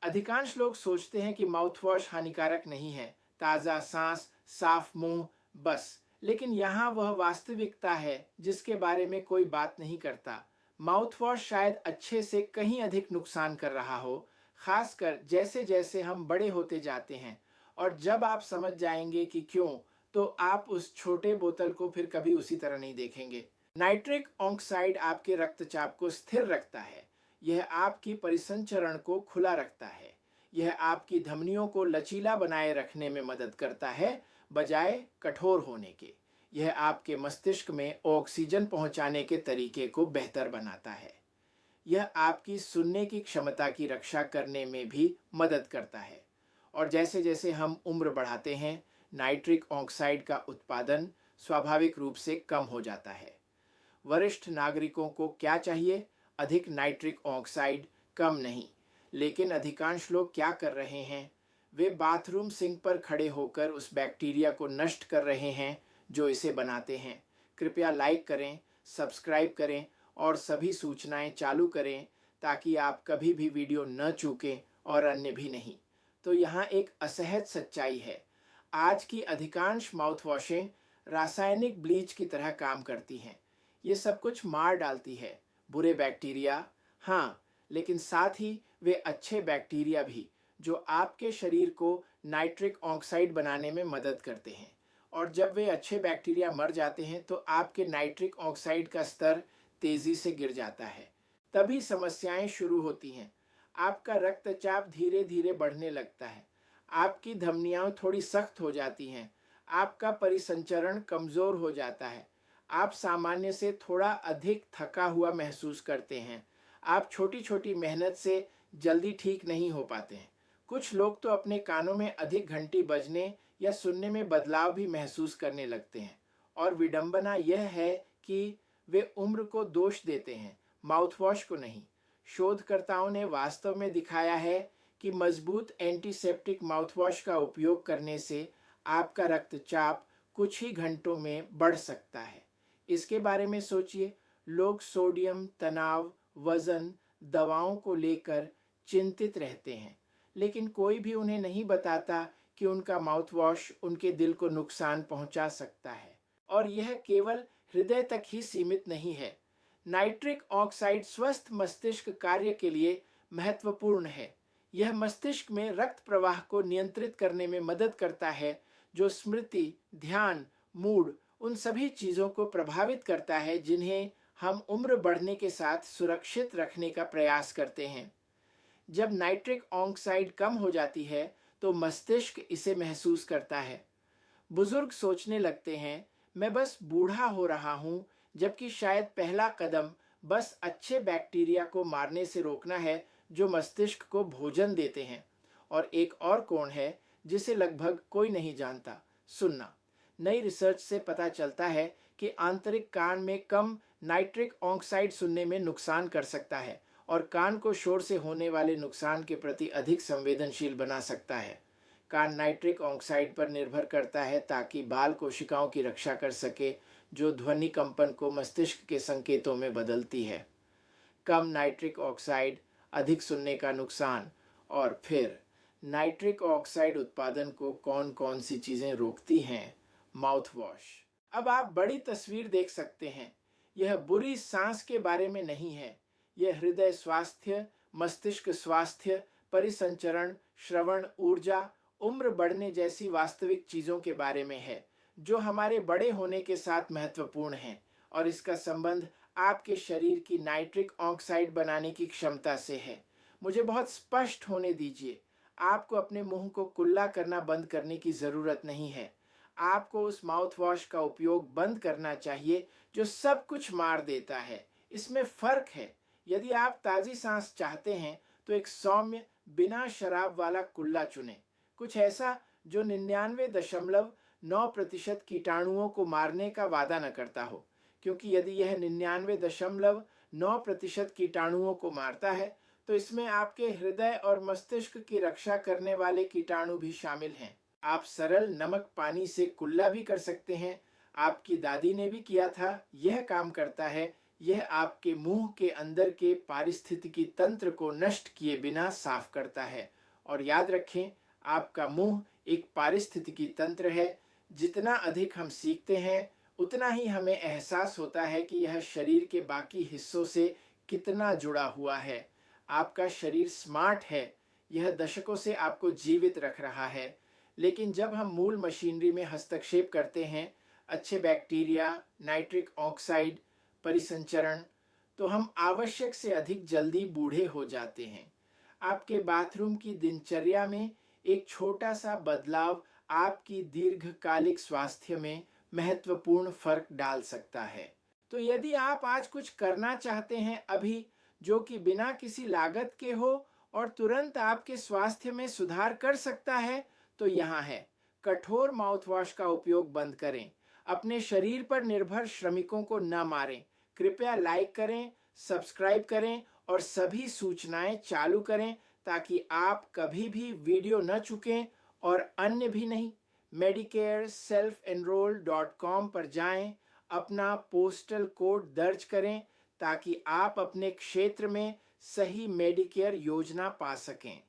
अधिकांश लोग सोचते हैं कि माउथवॉश हानिकारक नहीं है, ताज़ा सांस, साफ मुंह, बस। लेकिन यहाँ वह वास्तविकता है जिसके बारे में कोई बात नहीं करता। माउथवॉश शायद अच्छे से कहीं अधिक नुकसान कर रहा हो, खासकर जैसे जैसे हम बड़े होते जाते हैं। और जब आप समझ जाएंगे कि क्यों, तो आप उस छोटे बोतल को फिर कभी उसी तरह नहीं देखेंगे। नाइट्रिक ऑक्साइड आपके रक्तचाप को स्थिर रखता है। यह आपकी परिसंचरण को खुला रखता है। यह आपकी धमनियों को लचीला बनाए रखने में मदद करता है, बजाय कठोर होने के। यह आपके मस्तिष्क में ऑक्सीजन पहुंचाने के तरीके को बेहतर बनाता है। यह आपकी सुनने की क्षमता की रक्षा करने में भी मदद करता है। और जैसे जैसे हम उम्र बढ़ाते हैं, नाइट्रिक ऑक्साइड का उत्पादन स्वाभाविक रूप से कम हो जाता है। वरिष्ठ नागरिकों को क्या चाहिए? अधिक नाइट्रिक ऑक्साइड, कम नहीं। लेकिन अधिकांश लोग क्या कर रहे हैं? वे बाथरूम सिंक पर खड़े होकर उस बैक्टीरिया को नष्ट कर रहे हैं जो इसे बनाते हैं। कृपया लाइक करें, सब्सक्राइब करें और सभी सूचनाएं चालू करें ताकि आप कभी भी वीडियो न चूकें और अन्य भी नहीं। तो यहाँ एक असहज सच्चाई है। आज की अधिकांश माउथवॉशें रासायनिक ब्लीच की तरह काम करती हैं। ये सब कुछ मार डालती है, बुरे बैक्टीरिया, हाँ, लेकिन साथ ही वे अच्छे बैक्टीरिया भी, जो आपके शरीर को नाइट्रिक ऑक्साइड बनाने में मदद करते हैं। और जब वे अच्छे बैक्टीरिया मर जाते हैं तो आपके नाइट्रिक ऑक्साइड का स्तर तेजी से गिर जाता है। तभी समस्याएं शुरू होती हैं। आपका रक्तचाप धीरे धीरे बढ़ने लगता है, आपकी धमनियां थोड़ी सख्त हो जाती हैं, आपका परिसंचरण कमजोर हो जाता है, आप सामान्य से थोड़ा अधिक थका हुआ महसूस करते हैं, आप छोटी छोटी मेहनत से जल्दी ठीक नहीं हो पाते हैं। कुछ लोग तो अपने कानों में अधिक घंटी बजने या सुनने में बदलाव भी महसूस करने लगते हैं। और विडंबना यह है कि वे उम्र को दोष देते हैं, माउथवॉश को नहीं। शोधकर्ताओं ने वास्तव में दिखाया है कि मजबूत एंटीसेप्टिक माउथवॉश का उपयोग करने से आपका रक्तचाप कुछ ही घंटों में बढ़ सकता है। इसके बारे में सोचिए, लोग सोडियम, तनाव, वजन, दवाओं को लेकर चिंतित रहते हैं, लेकिन कोई भी उन्हें नहीं बताता कि उनका माउथवॉश उनके दिल को नुकसान पहुंचा सकता है। और यह केवल हृदय तक ही सीमित नहीं है। नाइट्रिक ऑक्साइड स्वस्थ मस्तिष्क कार्य के लिए महत्वपूर्ण है। यह मस्तिष्क में रक्त प्रवाह को नियंत्रित करने में मदद करता है, जो स्मृति, ध्यान, मूड, उन सभी चीजों को प्रभावित करता है जिन्हें हम उम्र बढ़ने के साथ सुरक्षित रखने का प्रयास करते हैं। जब नाइट्रिक ऑक्साइड कम हो जाती है तो मस्तिष्क इसे महसूस करता है। बुजुर्ग सोचने लगते हैं, मैं बस बूढ़ा हो रहा हूं, जबकि शायद पहला कदम बस अच्छे बैक्टीरिया को मारने से रोकना है जो मस्तिष्क को भोजन देते हैं। और एक और कोण है जिसे लगभग कोई नहीं जानता, सुनना। नई रिसर्च से पता चलता है कि आंतरिक कान में कम नाइट्रिक ऑक्साइड सुनने में नुकसान कर सकता है और कान को शोर से होने वाले नुकसान के प्रति अधिक संवेदनशील बना सकता है। कान नाइट्रिक ऑक्साइड पर निर्भर करता है ताकि बाल कोशिकाओं की रक्षा कर सके, जो ध्वनि कंपन को मस्तिष्क के संकेतों में बदलती है। कम नाइट्रिक ऑक्साइड, अधिक सुनने का नुकसान। और फिर नाइट्रिक ऑक्साइड उत्पादन को कौन कौन सी चीजें रोकती हैं? माउथवॉश। अब आप बड़ी तस्वीर देख सकते हैं। यह बुरी सांस के बारे में नहीं है, यह हृदय स्वास्थ्य, मस्तिष्क स्वास्थ्य, परिसंचरण, श्रवण, ऊर्जा, उम्र बढ़ने जैसी वास्तविक चीजों के बारे में है, जो हमारे बड़े होने के साथ महत्वपूर्ण हैं। और इसका संबंध आपके शरीर की नाइट्रिक ऑक्साइड बनाने की क्षमता से है। मुझे बहुत स्पष्ट होने दीजिए, आपको अपने मुंह को कुल्ला करना बंद करने की जरूरत नहीं है। आपको उस माउथवॉश का उपयोग बंद करना चाहिए जो सब कुछ मार देता है। इसमें फर्क है। यदि आप ताजी सांस चाहते हैं तो एक सौम्य, बिना शराब वाला कुल्ला चुनें। कुछ ऐसा जो 99.9% कीटाणुओं को मारने का वादा न करता हो, क्योंकि यदि यह 99.9% कीटाणुओं को मारता है तो इसमें आपके हृदय और मस्तिष्क की रक्षा करने वाले कीटाणु भी शामिल हैं। आप सरल नमक पानी से कुल्ला भी कर सकते हैं। आपकी दादी ने भी किया था, यह काम करता है। यह आपके मुंह के अंदर के पारिस्थितिकी तंत्र को नष्ट किए बिना साफ करता है। और याद रखें, आपका मुंह एक पारिस्थितिकी तंत्र है। जितना अधिक हम सीखते हैं, उतना ही हमें एहसास होता है कि यह शरीर के बाकी हिस्सों से कितना जुड़ा हुआ है। आपका शरीर स्मार्ट है, यह दशकों से आपको जीवित रख रहा है। लेकिन जब हम मूल मशीनरी में हस्तक्षेप करते हैं, अच्छे बैक्टीरिया, नाइट्रिक ऑक्साइड परिसंचरण, तो हम आवश्यक से अधिक जल्दी बूढ़े हो जाते हैं। आपके बाथरूम की दिनचर्या में एक छोटा सा बदलाव आपकी दीर्घकालिक स्वास्थ्य में महत्वपूर्ण फर्क डाल सकता है। तो यदि आप आज कुछ करना चाहते हैं अभी, जो कि बिना किसी लागत के हो और तुरंत आपके स्वास्थ्य में सुधार कर सकता है, तो यहाँ है। कठोर माउथवॉश का उपयोग बंद करें। अपने शरीर पर निर्भर श्रमिकों को न मारें। कृपया लाइक करें, सब्सक्राइब करें और सभी सूचनाएं चालू करें ताकि आप कभी भी वीडियो न चुकें। और अन्य भी नहीं, medicareselfenroll.com पर जाएं, अपना पोस्टल कोड दर्ज करें ताकि आप अपने क्षेत्र में सही मेडिकेयर योजना पा सकें।